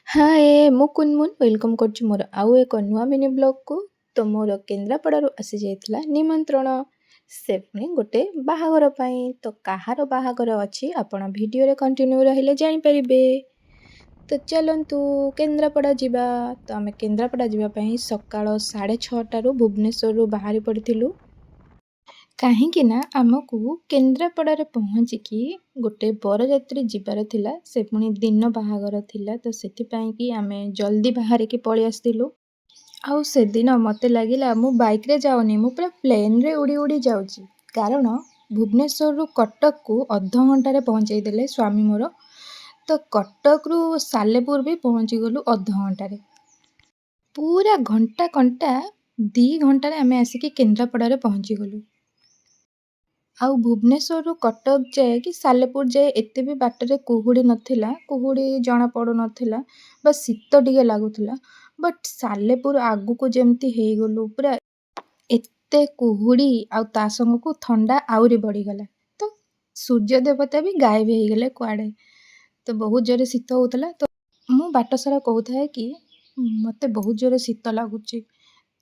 ହାଏ ମୁଁ କୁନମୁନ ୱେଲକମ୍ କରୁଛି ମୋର ଆଉ ଏକ ନୂଆ ମିନି ବ୍ଲଗ୍କୁ। ତ ମୋର କେନ୍ଦ୍ରାପଡ଼ାରୁ ଆସିଯାଇଥିଲା ନିମନ୍ତ୍ରଣ, ସେ ପୁଣି ଗୋଟେ ବାହାଘର ପାଇଁ। ତ କାହାର ବାହାଘର ଅଛି ଆପଣ ଭିଡ଼ିଓରେ କଣ୍ଟିନ୍ୟୁ ରହିଲେ ଜାଣିପାରିବେ। ତ ଚାଲନ୍ତୁ କେନ୍ଦ୍ରାପଡ଼ା ଯିବା। ତ ଆମେ କେନ୍ଦ୍ରାପଡ଼ା ଯିବା ପାଇଁ ସକାଳ 6:30ଟାରୁ ଭୁବନେଶ୍ୱରରୁ ବାହାରି ପଡ଼ିଥିଲୁ। କାହିଁକି ନା ଆମକୁ କେନ୍ଦ୍ରାପଡ଼ାରେ ପହଞ୍ଚିକି ଗୋଟେ ବରଯାତ୍ରୀ ଯିବାର ଥିଲା, ସେ ପୁଣି ଦିନ ବାହାଘର ଥିଲା। ତ ସେଥିପାଇଁକି ଆମେ ଜଲ୍ଦି ବାହାରିକି ପଳେଇ ଆସିଥିଲୁ। ଆଉ ସେଦିନ ମୋତେ ଲାଗିଲା ମୁଁ ବାଇକ୍ରେ ଯାଉନି, ମୁଁ ପୁରା ପ୍ଲେନ୍ରେ ଉଡ଼ି ଉଡ଼ି ଯାଉଛି। କାରଣ ଭୁବନେଶ୍ୱରରୁ କଟକକୁ ଅଧଘଣ୍ଟାରେ ପହଞ୍ଚାଇ ଦେଲେ ସ୍ୱାମୀ ମୋର। ତ କଟକରୁ ସାଲେପୁର ବି ପହଞ୍ଚିଗଲୁ ଅଧଘଣ୍ଟାରେ। ପୁରା ଘଣ୍ଟା 2 ଘଣ୍ଟାରେ ଆମେ ଆସିକି କେନ୍ଦ୍ରାପଡ଼ାରେ ପହଞ୍ଚିଗଲୁ। ଆଉ ଭୁବନେଶ୍ୱରରୁ କଟକ ଯାଏ କି ସାଲେପୁର ଯାଏ ଏତେ ବି ବାଟରେ କୁହୁଡ଼ି ନଥିଲା, କୁହୁଡ଼ି ଜଣା ପଡ଼ୁନଥିଲା, ବାସ୍ ଶୀତ ଟିକେ ଲାଗୁଥିଲା। ବଟ୍ ସାଲେପୁର ଆଗକୁ ଯେମିତି ହେଇଗଲୁ ପୁରା ଏତେ କୁହୁଡ଼ି ଆଉ ତା ସାଙ୍ଗକୁ ଥଣ୍ଡା ଆହୁରି ବଢ଼ିଗଲା। ତ ସୂର୍ଯ୍ୟ ଦେବତା ବି ଗାୟବ ହେଇଗଲେ କୁଆଡ଼େ। ତ ବହୁତ ଜୋରେ ଶୀତ ହେଉଥିଲା। ତ ମୁଁ ବାଟ ସାରା କହୁଥାଏ କି ମୋତେ ବହୁତ ଜୋରେ ଶୀତ ଲାଗୁଛି।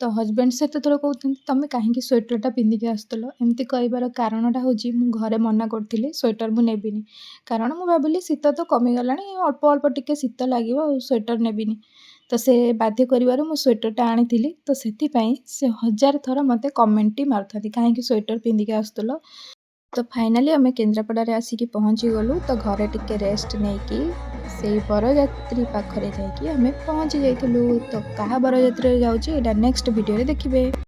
ତ ହଜବେଣ୍ଡ ସେତେଥର କହୁଛନ୍ତି ତମେ କାହିଁକି ସ୍ୱେଟରଟା ପିନ୍ଧିକି ଆସୁଥିଲ। ଏମିତି କହିବାର କାରଣଟା ହେଉଛି ମୁଁ ଘରେ ମନା କରିଥିଲି ସ୍ୱେଟର ମୁଁ ନେବିନି। କାରଣ ମୁଁ ଭାବିଲି ଶୀତ ତ କମିଗଲାଣି, ଅଳ୍ପ ଅଳ୍ପ ଟିକେ ଶୀତ ଲାଗିବ ଆଉ ସ୍ୱେଟର ନେବିନି। ତ ସେ ବାଧ୍ୟ କରିବାରୁ ମୁଁ ସ୍ୱେଟରଟା ଆଣିଥିଲି। ତ ସେଥିପାଇଁ ସେ 1000 ଥର ମୋତେ କମେଣ୍ଟଟି ମାରୁଥାନ୍ତି କାହିଁକି ସ୍ୱେଟର ପିନ୍ଧିକି ଆସୁଥିଲ। ତ ଫାଇନାଲି ଆମେ କେନ୍ଦ୍ରାପଡ଼ାରେ ଆସିକି ପହଞ୍ଚିଗଲୁ। ତ ଘରେ ଟିକେ ରେଷ୍ଟ ନେଇକି ସେଇ ବରଯାତ୍ରୀ ପାଖରେ ଯାଇକି ଆମେ ପହଞ୍ଚି ଯାଇଥିଲୁ। ତ କାହା ବରଯାତ୍ରୀରେ ଯାଉଛି ଏଇଟା ନେକ୍ସଟ ଭିଡ଼ିଓରେ ଦେଖିବେ।